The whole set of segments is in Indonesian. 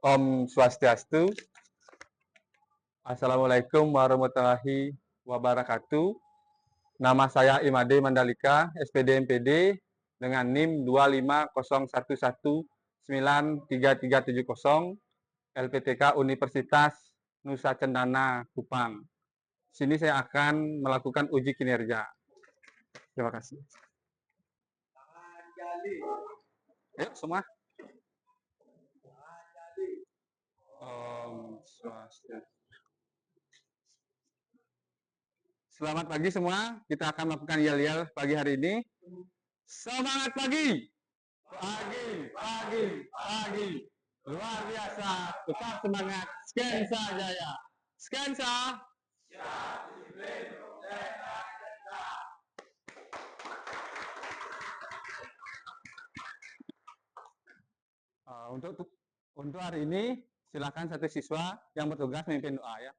Om Swastiastu. Assalamualaikum warahmatullahi wabarakatuh. Nama saya Imade Mandalika, SPD MPD dengan NIM 250119370, LPTK Universitas Nusa Cendana Kupang. Sini saya akan melakukan uji kinerja. Terima kasih. Ayo semua. Om Swastiastu. Selamat pagi semua. Kita akan melakukan yel-yel pagi hari ini. Semangat pagi. Pagi. Luar biasa. Tetap semangat. Skensa Jaya. Skensa. Untuk hari ini, silakan satu siswa yang bertugas memimpin doa ya.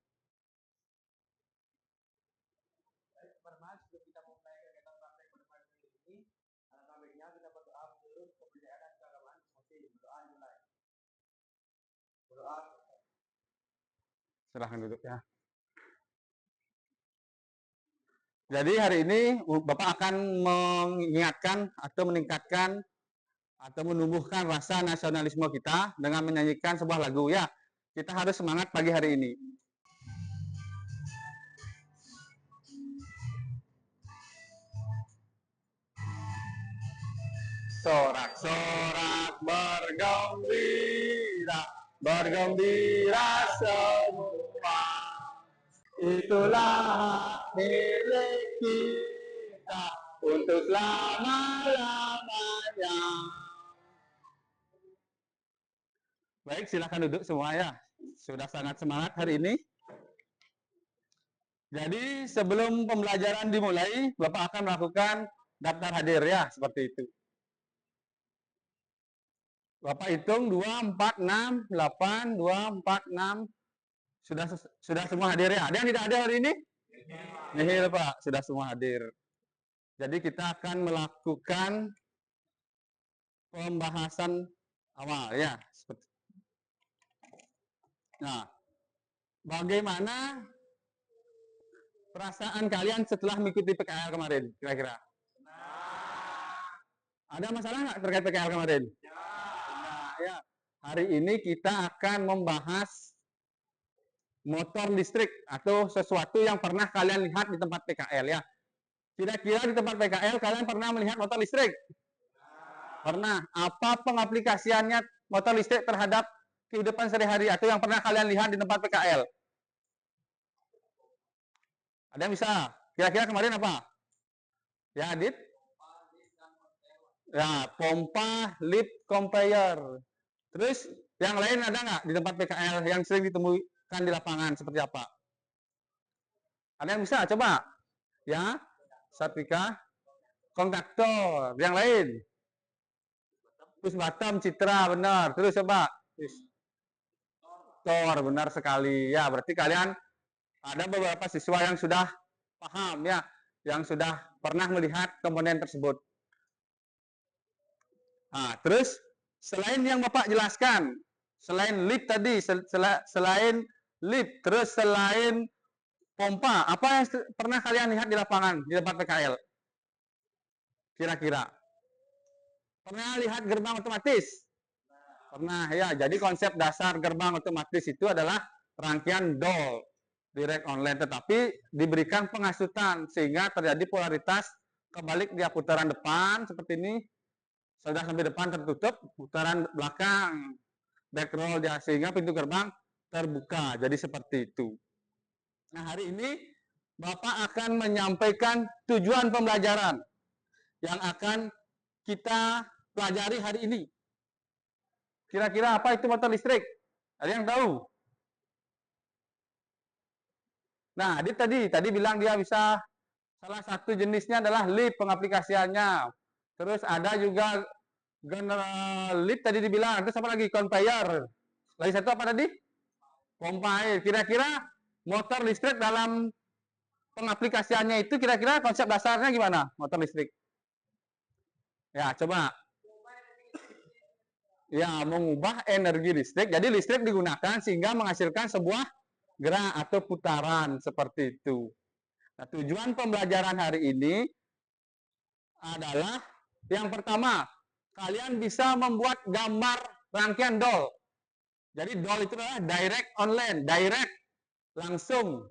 Silahkan duduk ya. Jadi hari ini Bapak akan mengingatkan atau meningkatkan atau menumbuhkan rasa nasionalisme kita dengan menyanyikan sebuah lagu ya. Kita harus semangat pagi hari ini. Sorak-sorak bergembira semua. Itulah milik kita untuk selama-lamanya. Baik, silakan duduk semua ya. Sudah sangat semangat hari ini. Jadi sebelum pembelajaran dimulai, Bapak akan melakukan daftar hadir ya, seperti itu. Bapak hitung 2, 4, 6, 8, 2, 4, 6. Sudah semua hadir ya? Ada yang tidak hadir hari ini? Nihil Pak, sudah semua hadir. Jadi kita akan melakukan pembahasan awal ya. Nah, bagaimana perasaan kalian setelah mengikuti PKL kemarin? Kira-kira? Ada masalah nggak terkait PKL kemarin? Ya. Hari ini kita akan membahas motor listrik atau sesuatu yang pernah kalian lihat di tempat PKL ya. Kira-kira di tempat PKL kalian pernah melihat motor listrik? Pernah. Apa pengaplikasiannya motor listrik terhadap kehidupan sehari-hari atau yang pernah kalian lihat di tempat PKL? Ada yang bisa? Kira-kira kemarin apa? Ya, Adit? Ya, pompa, lip, conveyor. Terus yang lain ada nggak di tempat PKL yang sering ditemukan di lapangan seperti apa? Ada yang bisa? Coba. Ya, Satrika, kontaktor. Yang lain? Terus Batam, Citra, benar. Terus coba. Tor, benar sekali. Ya, berarti kalian ada beberapa siswa yang sudah paham ya, yang sudah pernah melihat komponen tersebut. Nah, terus selain yang Bapak jelaskan, selain lip tadi, selain lip, terus selain pompa, apa yang pernah kalian lihat di lapangan di tempat PKL? Kira-kira pernah lihat gerbang otomatis? Pernah ya. Jadi konsep dasar gerbang otomatis itu adalah rangkaian DOL, direct online, tetapi diberikan pengasutan sehingga terjadi polaritas kebalik di putaran depan seperti ini. Sudah sampai depan tertutup, putaran belakang back roll ya, sehingga pintu gerbang terbuka. Jadi seperti itu. Nah, hari ini Bapak akan menyampaikan tujuan pembelajaran yang akan kita pelajari hari ini. Kira-kira apa itu motor listrik? Ada yang tahu? Nah, Adit tadi bilang dia bisa, salah satu jenisnya adalah lip pengaplikasiannya. Terus ada juga general lip tadi dibilang. Terus apa lagi? Conveyor. Lagi satu apa tadi? Pompa air. Kira-kira motor listrik dalam pengaplikasiannya itu kira-kira konsep dasarnya gimana? Motor listrik. Ya, coba. ya mengubah energi listrik. Jadi listrik digunakan sehingga menghasilkan sebuah gerak atau putaran seperti itu. Nah, tujuan pembelajaran hari ini adalah yang pertama, kalian bisa membuat gambar rangkaian doll. Jadi doll itu adalah direct online, direct langsung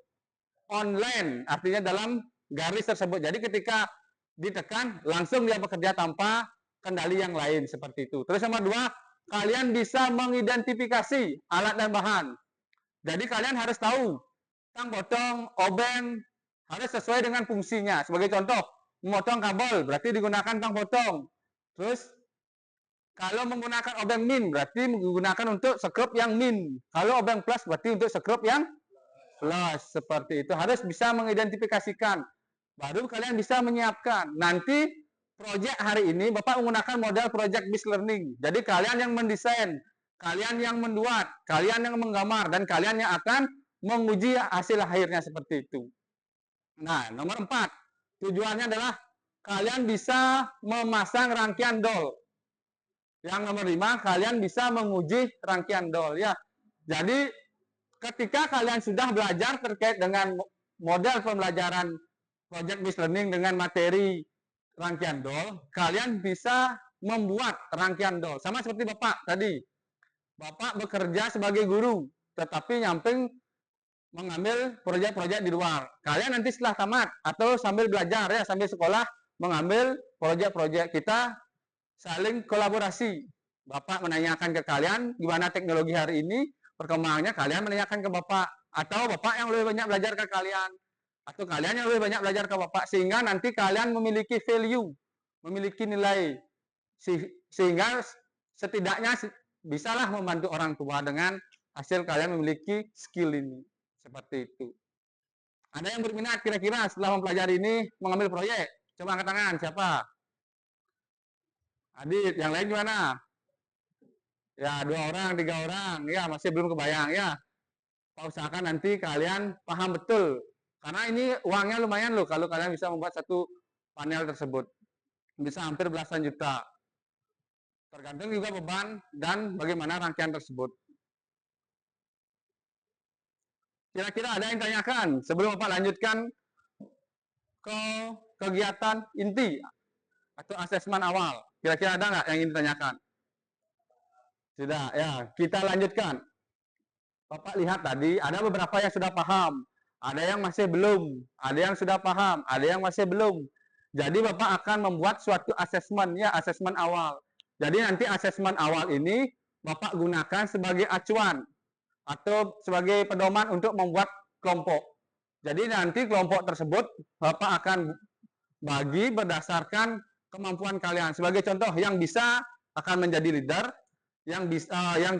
online, artinya dalam garis tersebut. Jadi ketika ditekan langsung dia bekerja tanpa kendali yang lain seperti itu. Terus yang kedua, kalian bisa mengidentifikasi alat dan bahan. Jadi kalian harus tahu tang potong, obeng harus sesuai dengan fungsinya. Sebagai contoh, memotong kabel berarti digunakan tang potong. Terus kalau menggunakan obeng min berarti menggunakan untuk sekrup yang min. Kalau obeng plus berarti untuk sekrup yang plus. Seperti itu. Harus bisa mengidentifikasikan. Baru kalian bisa menyiapkan. Nanti proyek hari ini Bapak menggunakan model project based learning. Jadi kalian yang mendesain, kalian yang membuat, kalian yang menggambar, dan kalian yang akan menguji hasil akhirnya seperti itu. Nah, nomor 4. Tujuannya adalah kalian bisa memasang rangkaian doll. Yang nomor 5, kalian bisa menguji rangkaian doll ya. Jadi ketika kalian sudah belajar terkait dengan model pembelajaran project based learning dengan materi rangkaian doll, kalian bisa membuat rangkaian doll. Sama seperti Bapak tadi. Bapak bekerja sebagai guru, tetapi nyamping mengambil proyek-proyek di luar. Kalian nanti setelah tamat atau sambil belajar ya, sambil sekolah mengambil proyek-proyek, kita saling kolaborasi. Bapak menanyakan ke kalian gimana teknologi hari ini, perkembangannya kalian menanyakan ke Bapak, atau Bapak yang lebih banyak belajar ke kalian, atau kalian yang lebih banyak belajar ke Bapak, sehingga nanti kalian memiliki value, memiliki nilai, sehingga setidaknya bisalah membantu orang tua dengan hasil kalian memiliki skill ini. Seperti itu. Ada yang berminat kira-kira setelah mempelajari ini mengambil proyek? Coba angkat tangan, siapa? Adit, yang lain gimana? Ya, 2 orang, 3 orang. Ya, masih belum kebayang ya. Usahakan nanti kalian paham betul. Karena ini uangnya lumayan loh kalau kalian bisa membuat satu panel tersebut. Bisa hampir belasan juta. Tergantung juga beban dan bagaimana rangkaian tersebut. Kira-kira ada yang tanyakan sebelum Bapak lanjutkan ke kegiatan inti atau asesmen awal. Kira-kira ada nggak yang ingin ditanyakan? Sudah, ya. Kita lanjutkan. Bapak lihat tadi ada beberapa yang sudah paham, ada yang masih belum, ada yang sudah paham, ada yang masih belum. Jadi Bapak akan membuat suatu asesmen ya, asesmen awal. Jadi nanti asesmen awal ini Bapak gunakan sebagai acuan atau sebagai pedoman untuk membuat kelompok. Jadi nanti kelompok tersebut Bapak akan bagi berdasarkan kemampuan kalian. Sebagai contoh, yang bisa akan menjadi leader, yang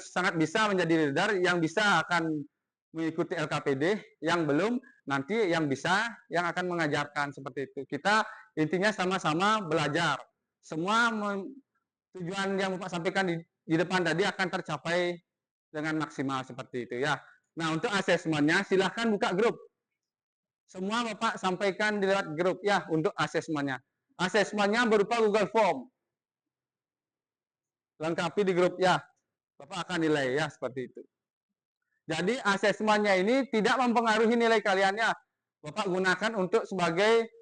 sangat bisa menjadi leader, yang bisa akan mengikuti LKPD, yang belum nanti yang bisa yang akan mengajarkan seperti itu. Kita intinya sama-sama belajar. Semua tujuan yang Bapak sampaikan di depan tadi akan tercapai dengan maksimal seperti itu ya. Nah, untuk asesmennya silahkan buka grup. Semua Bapak sampaikan di lewat grup ya untuk asesmennya. Asesmennya berupa Google Form. Lengkapi di grup ya. Bapak akan nilai ya seperti itu. Jadi asesmennya ini tidak mempengaruhi nilai kaliannya. Bapak gunakan untuk sebagai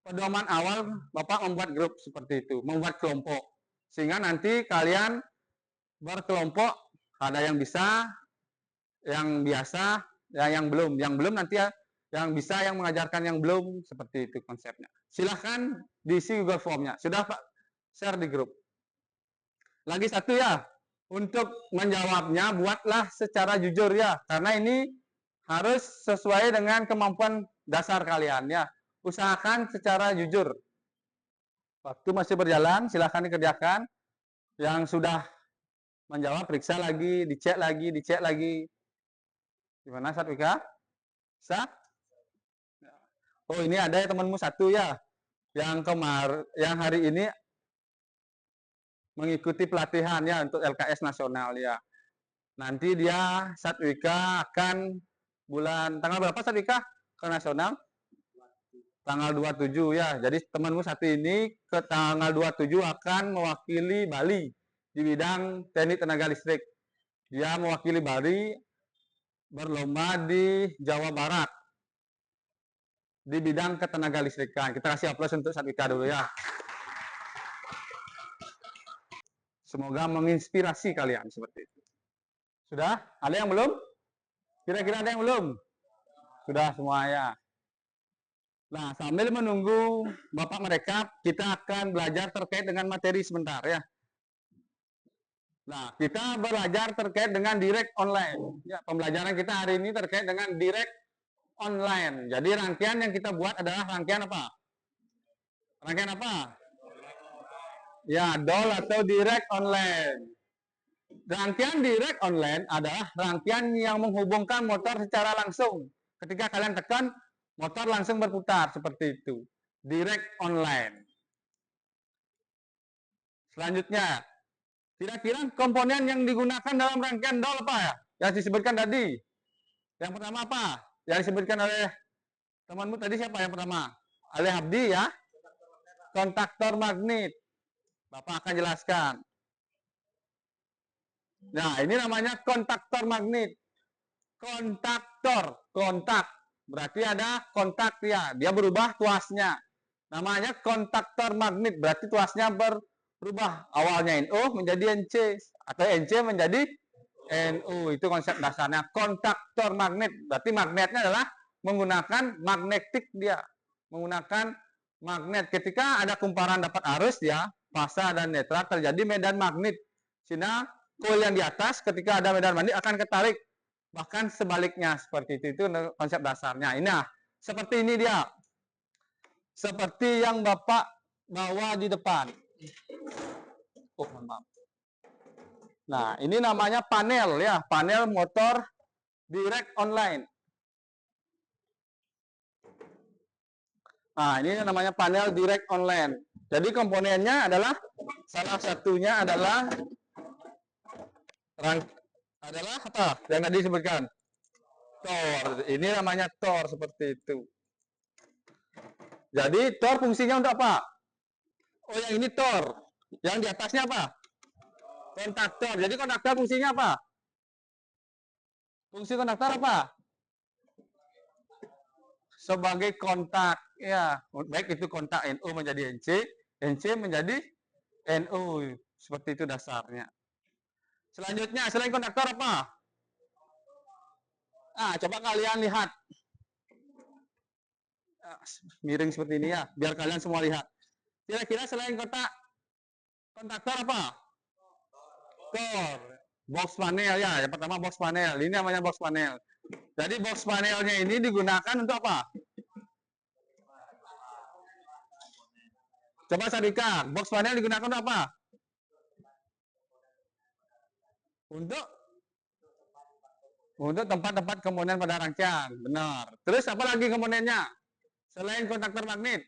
pedoman awal Bapak membuat grup seperti itu, membuat kelompok. Sehingga nanti kalian berkelompok, ada yang bisa, yang biasa, yang belum. Yang belum nanti ya, yang bisa yang mengajarkan yang belum, seperti itu konsepnya. Silahkan diisi Google Form-nya. Sudah Pak, share di grup. Lagi satu ya, untuk menjawabnya buatlah secara jujur ya, karena ini harus sesuai dengan kemampuan dasar kalian ya. Usahakan secara jujur. Waktu masih berjalan, silahkan dikerjakan. Yang sudah menjawab, periksa lagi, dicek lagi, dicek lagi. Gimana Satwika? Bisa? Oh, ini ada ya temanmu satu ya, yang hari ini mengikuti pelatihan ya untuk LKS nasional ya. Nanti dia Satwika akan tanggal berapa Satwika ke nasional? Tanggal 27 ya. Jadi temanmu satu ini ke tanggal 27 akan mewakili Bali di bidang teknik tenaga listrik. Dia mewakili Bali berlomba di Jawa Barat di bidang ketenaga listrikan. Kita kasih aplaus untuk Satvika dulu ya. Semoga menginspirasi kalian seperti itu. Sudah? Ada yang belum? Kira-kira ada yang belum? Sudah semua ya. Nah, sambil menunggu Bapak mereka, kita akan belajar terkait dengan materi sebentar ya. Nah, kita belajar terkait dengan direct online. Ya, pembelajaran kita hari ini terkait dengan direct online. Jadi rangkaian yang kita buat adalah rangkaian apa? Rangkaian apa? Ya, DOL atau direct online. Rangkaian direct online adalah rangkaian yang menghubungkan motor secara langsung. Ketika kalian tekan, motor langsung berputar seperti itu. Direct online. Selanjutnya, kira-kira komponen yang digunakan dalam rangkaian DOL apa ya? Yang disebutkan tadi. Yang pertama apa? Yang disebutkan oleh temanmu tadi siapa yang pertama? Oleh Abdi ya. Kontaktor magnet. Bapak akan jelaskan. Nah, ini namanya kontaktor magnet. Kontaktor, kontak. Berarti ada kontak ya. Dia berubah tuasnya. Namanya kontaktor magnet. Berarti tuasnya berubah. Awalnya NO menjadi NC. Atau NC menjadi NU. Itu konsep dasarnya. Kontaktor magnet. Berarti magnetnya adalah menggunakan magnetik dia. Menggunakan magnet. Ketika ada kumparan dapat arus ya, fasa dan netral terjadi medan magnet. Sehingga coil yang di atas ketika ada medan magnet akan ketarik. Bahkan sebaliknya seperti itu konsep dasarnya. Ini seperti ini dia. Seperti yang Bapak bawa di depan. Oh, maaf. Nah, ini namanya panel ya, panel motor direct online. Nah, ini namanya panel direct online. Jadi komponennya adalah salah satunya adalah apa? Yang tadi disebutkan. Tor. Ini namanya tor seperti itu. Jadi tor fungsinya untuk apa? Oh, yang ini tor. Yang di atasnya apa? Kontaktor. Jadi kontaktor fungsinya apa? Fungsi kontaktor apa? Sebagai kontak. Ya, baik itu kontak NO menjadi NC, NC menjadi NO. Seperti itu dasarnya. Selanjutnya, selain kontaktor apa? Coba kalian lihat. Miring seperti ini ya, biar kalian semua lihat. Kira-kira selain kontaktor apa? Tor. Box panel ya, yang pertama box panel. Ini namanya box panel. Jadi box panelnya ini digunakan untuk apa? Coba Sadika, box panel digunakan untuk apa? Untuk tempat-tempat komponen pada rangkaian. Benar. Terus apa lagi komponennya? Selain kontaktor magnet?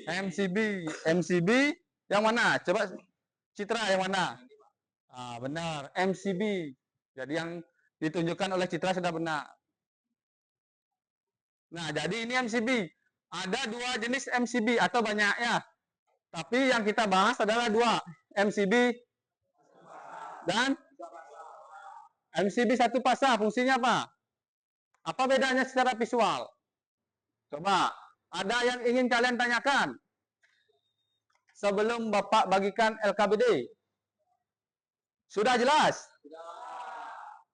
MCB. MCB yang mana? Coba Citra yang mana? Benar. MCB. Jadi yang ditunjukkan oleh Citra sudah benar. Nah, jadi ini MCB. Ada dua jenis MCB atau banyak ya. Tapi yang kita bahas adalah dua. MCB dan MCB satu pasang. Fungsinya apa? Apa bedanya secara visual? Coba, ada yang ingin kalian tanyakan? Sebelum Bapak bagikan LKBD. Sudah jelas?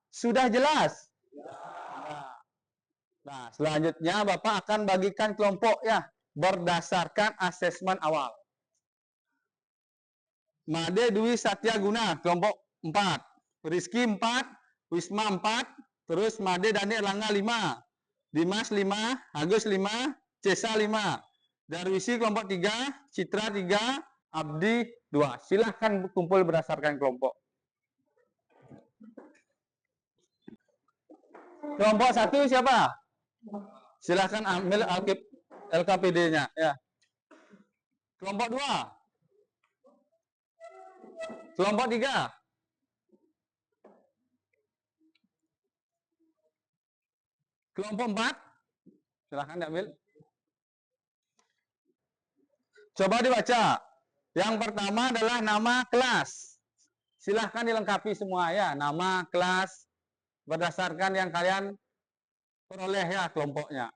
Sudah jelas? Nah, selanjutnya Bapak akan bagikan kelompok ya, berdasarkan asesmen awal. Made Dwi Satya Guna, kelompok 4. Rizky 4, Wisma 4, terus Made Dani Erlangga 5, Dimas 5, Agus 5, Cesa 5, Darwisi kelompok 3, Citra 3, Abdi 2. Silahkan kumpul berdasarkan kelompok. Kelompok 1 siapa? Silahkan ambil LKPD-nya ya. Kelompok 2. Kelompok 3. Kelompok 4. Silahkan diambil. Coba dibaca. Yang pertama adalah nama kelas. Silahkan dilengkapi semua ya, nama, kelas, berdasarkan yang kalian peroleh ya kelompoknya.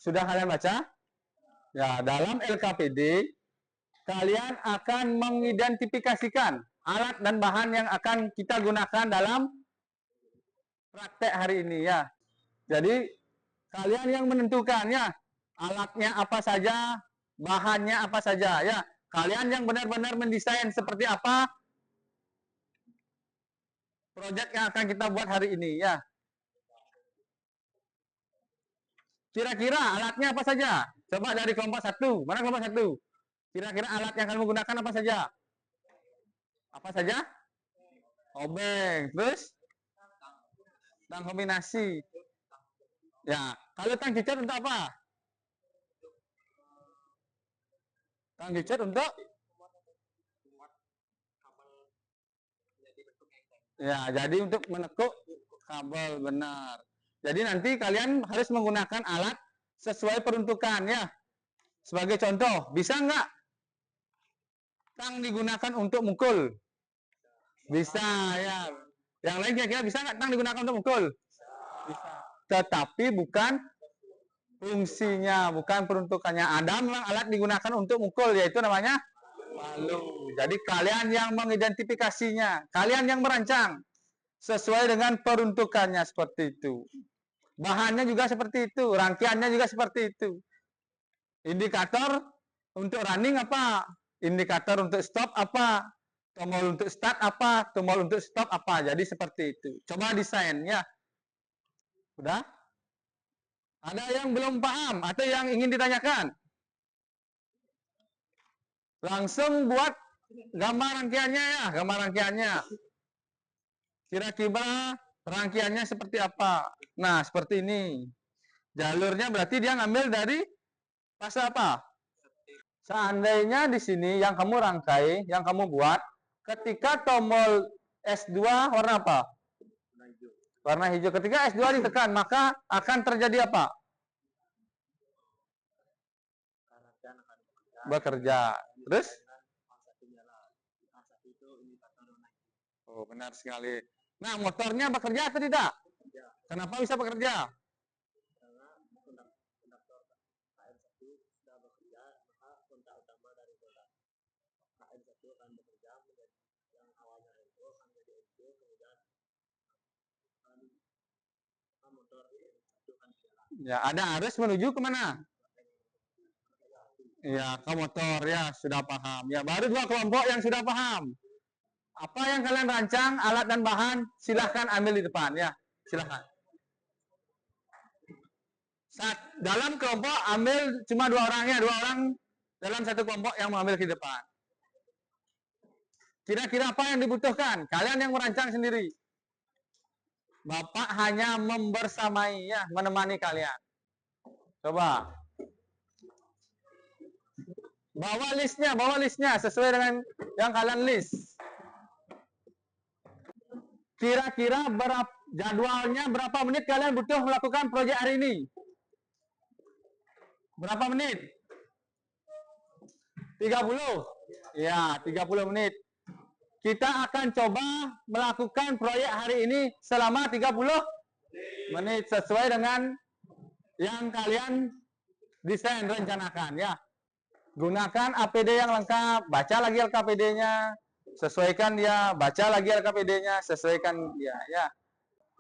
Sudah kalian baca? Ya, dalam LKPD, kalian akan mengidentifikasikan alat dan bahan yang akan kita gunakan dalam praktek hari ini ya. Jadi, kalian yang menentukan ya, alatnya apa saja, bahannya apa saja ya. Kalian yang benar-benar mendesain seperti apa proyek yang akan kita buat hari ini ya. Kira-kira alatnya apa saja? Coba dari kelompok 1. Mana kelompok 1? Kira-kira alat yang kamu gunakan apa saja? Apa saja? Obeng. Terus? Tang kombinasi. Ya, kalau tang kicot untuk apa? Tang kicot untuk? Ya, jadi untuk menekuk kabel, benar. Jadi nanti kalian harus menggunakan alat sesuai peruntukan ya. Sebagai contoh, bisa nggak tang digunakan untuk mukul? Bisa ya. Yang lain kira-kira bisa nggak tang digunakan untuk mukul? Bisa. Tetapi bukan fungsinya, bukan peruntukannya. Ada memang alat digunakan untuk mukul, yaitu namanya palu. Jadi kalian yang mengidentifikasinya, kalian yang merancang sesuai dengan peruntukannya seperti itu. Bahannya juga seperti itu, rangkaiannya juga seperti itu. Indikator untuk running apa? Indikator untuk stop apa? Tombol untuk start apa? Tombol untuk stop apa? Jadi seperti itu. Coba desain ya. Udah? Ada yang belum paham atau yang ingin ditanyakan? Langsung buat gambar rangkaiannya ya, gambar rangkaiannya. Kira-kira rangkaiannya seperti apa? Nah, seperti ini. Jalurnya berarti dia ngambil dari fase apa? Seandainya di sini yang kamu rangkai, yang kamu buat, ketika tombol S2 warna apa? Warna hijau. Ketika S2 ditekan, maka akan terjadi apa? Bekerja. Terus? Oh, benar sekali. Nah, motornya bekerja atau tidak? Kenapa bisa bekerja? Ya, ada arus menuju kemana? Ya, ke motor ya, sudah paham. Ya, baru 2 kelompok yang sudah paham. Apa yang kalian rancang, alat dan bahan, silahkan ambil di depan ya. Silahkan. Dalam kelompok ambil cuma 2 orang ya, 2 orang dalam satu kelompok yang mengambil di depan. Kira-kira apa yang dibutuhkan? Kalian yang merancang sendiri. Bapak hanya membersamai ya, menemani kalian. Coba. Bawa listnya sesuai dengan yang kalian list. Kira-kira jadwalnya berapa menit kalian butuh melakukan proyek hari ini? Berapa menit? 30? Ya, 30 menit. Kita akan coba melakukan proyek hari ini selama 30 menit sesuai dengan yang kalian desain rencanakan ya. Gunakan APD yang lengkap, baca lagi LKPD-nya, sesuaikan dia, baca lagi LKPD-nya, sesuaikan dia ya.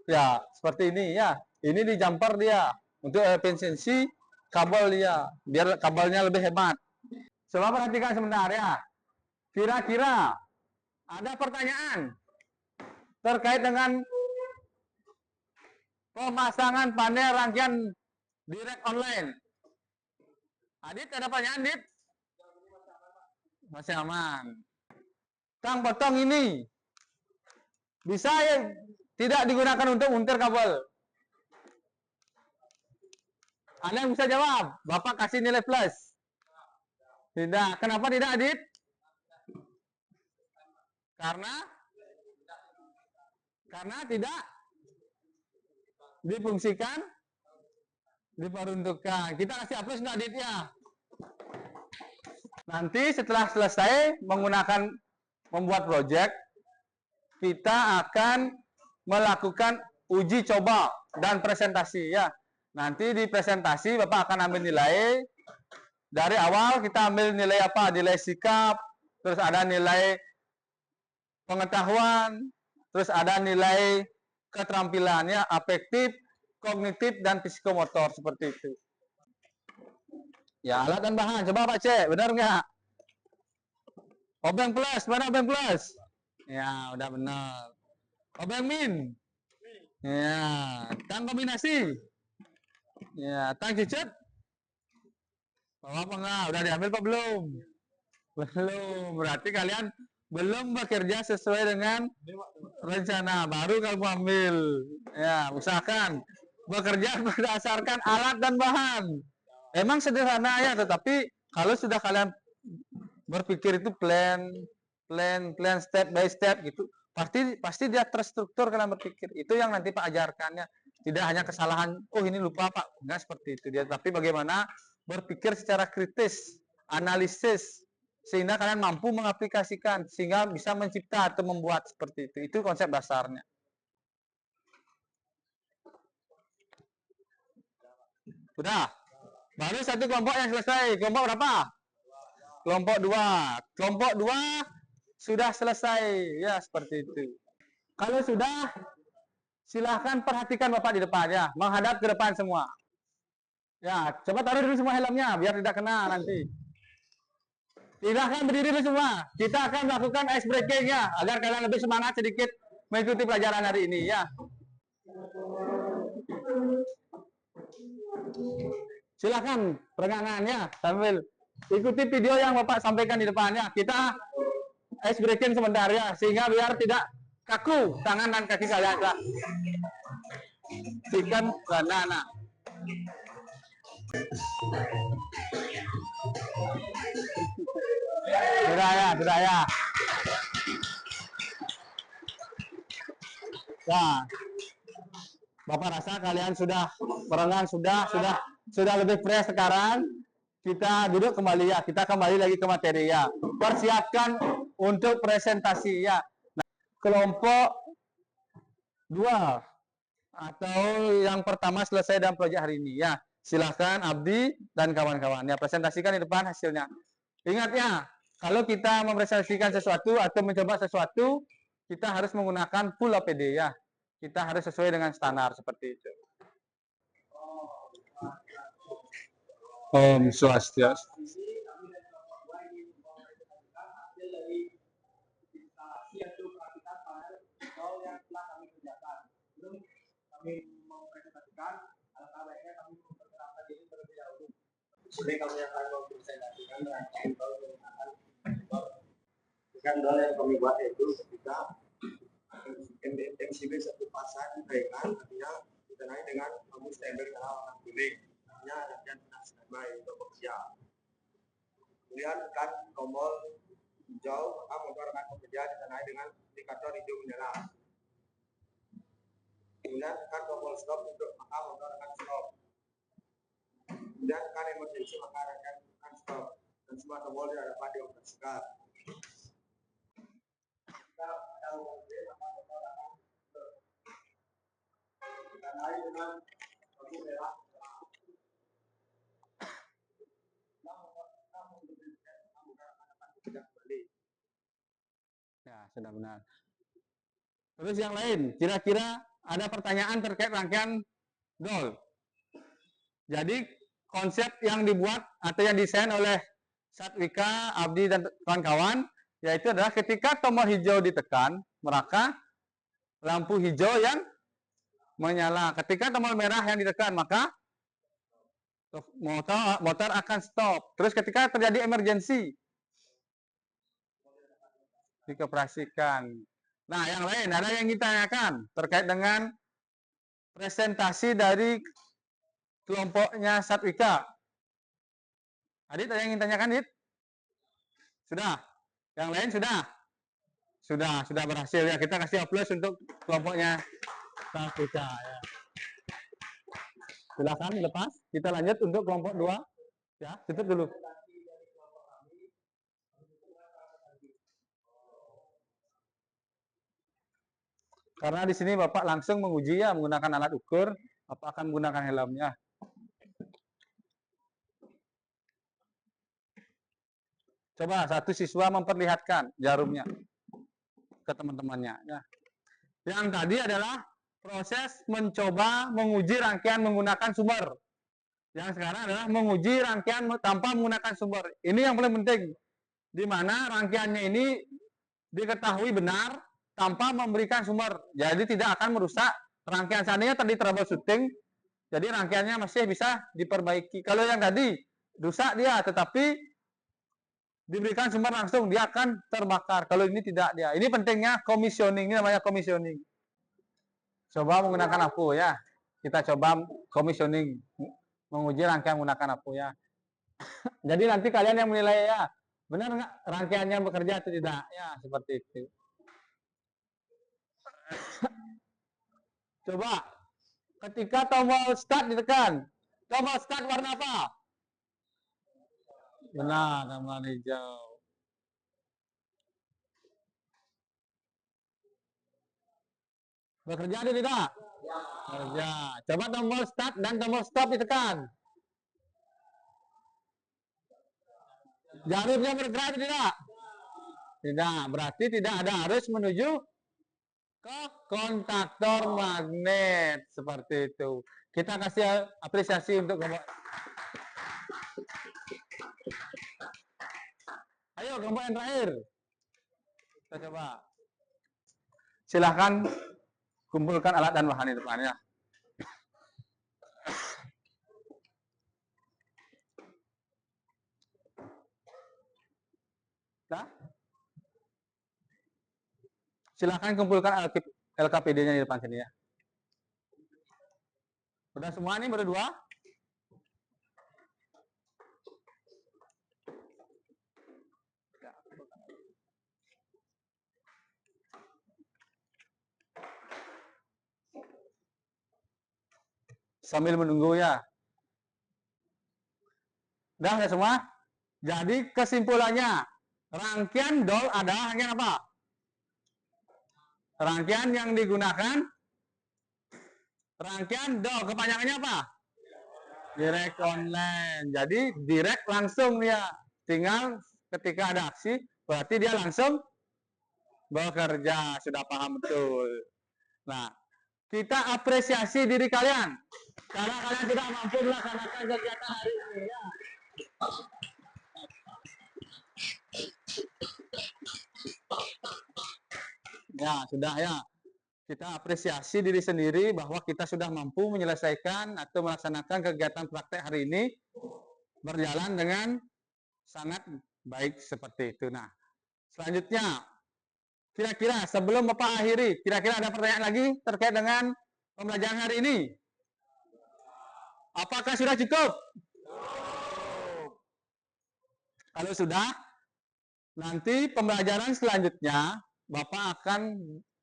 Ya, seperti ini ya. Ini di jumper dia untuk efisiensi kabel dia, biar kabelnya lebih hemat. Coba perhatikan sebentar ya. Kira-kira ada pertanyaan terkait dengan pemasangan panel rangkaian direct online. Adit, ada pertanyaan, Adit? Masih aman. Kang, potong ini bisa ya tidak digunakan untuk muntir kabel? Anda yang bisa jawab. Bapak kasih nilai plus. Tidak. Kenapa tidak, Adit? Karena tidak difungsikan, diperuntukkan. Kita kasih plus nggak, Adit ya? Nanti setelah selesai menggunakan membuat project, kita akan melakukan uji coba dan presentasi ya. Nanti di presentasi Bapak akan ambil nilai. Dari awal kita ambil nilai apa? Nilai sikap, terus ada nilai pengetahuan, terus ada nilai keterampilannya, afektif, kognitif, dan psikomotor seperti itu. Ya, alat dan bahan. Coba Pak cek, benar nggak? Obeng plus, mana obeng plus? Ya, udah benar. Obeng min? Ya, tang kombinasi? Ya, tang cicet? Apa enggak? Udah diambil apa belum? Belum. Berarti kalian belum bekerja sesuai dengan rencana. Baru kamu ambil. Ya, usahakan bekerja berdasarkan alat dan bahan. Emang sederhana ya, tetapi kalau sudah kalian berpikir itu plan step by step gitu, pasti dia terstruktur kalian berpikir. Itu yang nanti Pak ajarkannya. Tidak hanya kesalahan, oh ini lupa Pak, enggak seperti itu dia, tapi bagaimana berpikir secara kritis, analisis, sehingga kalian mampu mengaplikasikan, sehingga bisa mencipta atau membuat seperti itu. Itu konsep dasarnya. Sudah. Baru satu kelompok yang selesai. Kelompok berapa? Kelompok 2. Kelompok 2 sudah selesai. Ya, seperti itu. Kalau sudah, silahkan perhatikan Bapak di depan ya. Menghadap ke depan semua. Ya, coba taruh dulu semua helmnya, biar tidak kena nanti. Silahkan berdiri dulu semua. Kita akan melakukan ice breaking ya, agar kalian lebih semangat sedikit mengikuti pelajaran hari ini ya. Silahkan peregangannya sambil ikuti video yang Bapak sampaikan di depannya. Kita ice breaking sebentar ya, sehingga biar tidak kaku tangan dan kaki kalian. Sikan banana. Sudah ya. Nah, Bapak rasa kalian sudah berenang, sudah lebih fresh sekarang. Kita duduk kembali ya. Kita kembali lagi ke materi ya. Persiapkan untuk presentasi ya. Nah, kelompok 2 atau yang pertama selesai dalam proyek hari ini ya. Silahkan Abdi dan kawan-kawan ya, presentasikan di depan hasilnya. Ingat ya, kalau kita mempresentasikan sesuatu atau mencoba sesuatu, kita harus menggunakan full APD ya. Kita harus sesuai dengan standar seperti itu. Om Swastiastu. Sebenarnya kami akan mempresentasikan rangkaian tol menggunakan dengan tol yang kami buat itu ketika MCB satu pasang diberikan, artinya dikenai dengan lampu standby karena warna kuning, artinya rangkaian sedang standby untuk bekerja. Kemudian kan tombol hijau, maka motor akan bekerja dikenai dengan indikator hijau menyala. Kemudian kan tombol stop untuk maka motor akan stop. Kemudian kan emergency maka rangkaian akan stop dan semua tombol tidak dapat dioperasikan. Kita yang mobil maka motor akan stop. Dikenai dengan lampu merah. Ya, sudah benar. Terus yang lain, kira-kira ada pertanyaan terkait rangkaian dol. Jadi konsep yang dibuat atau yang desain oleh Satwika, Abdi dan kawan-kawan, yaitu adalah ketika tombol hijau ditekan, maka lampu hijau yang menyala. Ketika tombol merah yang ditekan, maka motor akan stop. Terus ketika terjadi emergency, dioperasikan. Nah, yang lain ada yang kita tanyakan terkait dengan presentasi dari kelompoknya Satwika. Adit, ada yang ingin tanyakan, Adit? Sudah? Yang lain sudah? Sudah berhasil ya. Kita kasih aplaus untuk kelompoknya Satwika ya. Silakan lepas. Kita lanjut untuk kelompok 2. Ya, tutup dulu. Karena di sini Bapak langsung menguji ya menggunakan alat ukur, Bapak akan menggunakan helmnya. Coba satu siswa memperlihatkan jarumnya ke teman-temannya. Ya. Yang tadi adalah proses mencoba menguji rangkaian menggunakan sumber. Yang sekarang adalah menguji rangkaian tanpa menggunakan sumber. Ini yang paling penting. Di mana rangkaiannya ini diketahui benar tanpa memberikan sumber. Jadi tidak akan merusak rangkaian. Seandainya tadi troubleshooting, jadi rangkaiannya masih bisa diperbaiki. Kalau yang tadi rusak dia, tetapi diberikan sumber langsung, dia akan terbakar. Kalau ini tidak dia. Ini pentingnya commissioning, ini namanya commissioning. Coba menggunakan APO ya. Kita coba commissioning, menguji rangkaian menggunakan APO ya. Jadi nanti kalian yang menilai ya, benar nggak rangkaiannya bekerja atau tidak? Ya, seperti itu. Coba, ketika tombol start ditekan, tombol start warna apa? Benar, warna hijau. Bekerja atau tidak? Bekerja. Coba tombol start dan tombol stop ditekan. Jarumnya bergerak atau tidak? Tidak, berarti tidak ada arus menuju ke kontaktor magnet. Seperti itu. Kita kasih apresiasi untuk kelompok. Ayo kelompok yang terakhir. Kita coba. Silahkan kumpulkan alat dan bahan di depannya. Nah, silahkan kumpulkan LKPD-nya di depan sini ya. Udah semua nih baru 2? Sambil menunggu ya. Udah ya semua? Jadi kesimpulannya, rangkaian DOL adalah rangkaian apa? Rangkaian yang digunakan, rangkaian DOL, kepanjangannya apa? Direct online. Jadi direct langsung ya. Tinggal ketika ada aksi, berarti dia langsung bekerja. Sudah paham betul. Nah, kita apresiasi diri kalian. Karena kalian tidak mampu melaksanakan kegiatan hari ini ya. Ya, sudah ya. Kita apresiasi diri sendiri bahwa kita sudah mampu menyelesaikan atau melaksanakan kegiatan praktek hari ini berjalan dengan sangat baik seperti itu. Nah, selanjutnya, kira-kira sebelum Bapak akhiri, kira-kira ada pertanyaan lagi terkait dengan pembelajaran hari ini? Apakah sudah cukup? Kalau sudah, nanti pembelajaran selanjutnya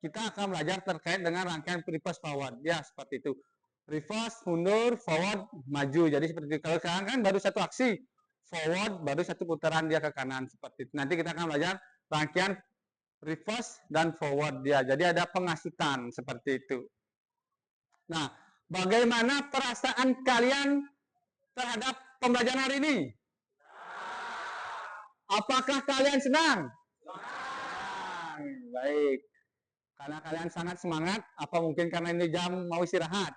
kita akan belajar terkait dengan rangkaian reverse forward. Ya, seperti itu. Reverse, mundur, forward, maju. Jadi seperti itu. Kalau sekarang kan baru satu aksi. Forward, baru satu putaran dia ke kanan. Seperti itu. Nanti kita akan belajar rangkaian reverse dan forward dia. Jadi ada pengasutan. Seperti itu. Nah, bagaimana perasaan kalian terhadap pembelajaran hari ini? Apakah kalian senang? Baik. Karena kalian sangat semangat, apa mungkin karena ini jam mau istirahat?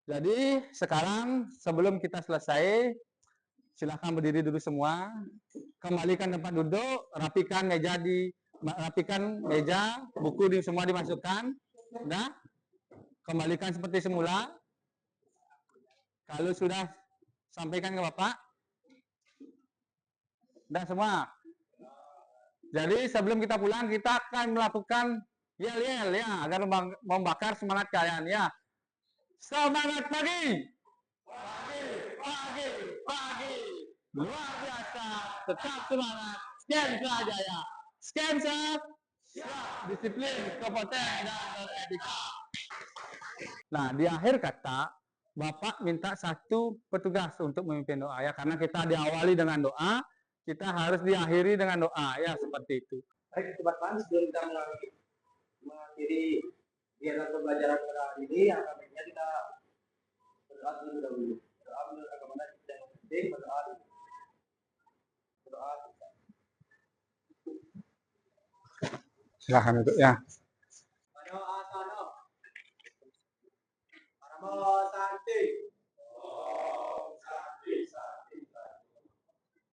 Jadi sekarang sebelum kita selesai, silahkan berdiri dulu semua, kembalikan tempat duduk, rapikan meja, buku semua dimasukkan, nah, kembalikan seperti semula. Kalau sudah sampaikan ke Bapak, udah semua. Jadi sebelum kita pulang, kita akan melakukan yel-yel ya, agar membakar semangat kalian ya. Semangat pagi! Pagi, pagi, pagi. Luar biasa, tetap semangat. Scan Jaya. Scan siap. Disiplin, kompeten, dan beretika. Nah, di akhir kata, Bapak minta satu petugas untuk memimpin doa ya, karena kita diawali dengan doa, kita harus diakhiri dengan doa ya, seperti itu. Baik, teman-teman, sebelum kita mengakhiri kegiatan pembelajaran pada hari ini, yang baiknya kita berdoa terlebih dahulu. Berdoa menurut agama kita yang penting, berdoa dulu. Berdoa. Silahkan itu ya. Mano asano. Paramo santi.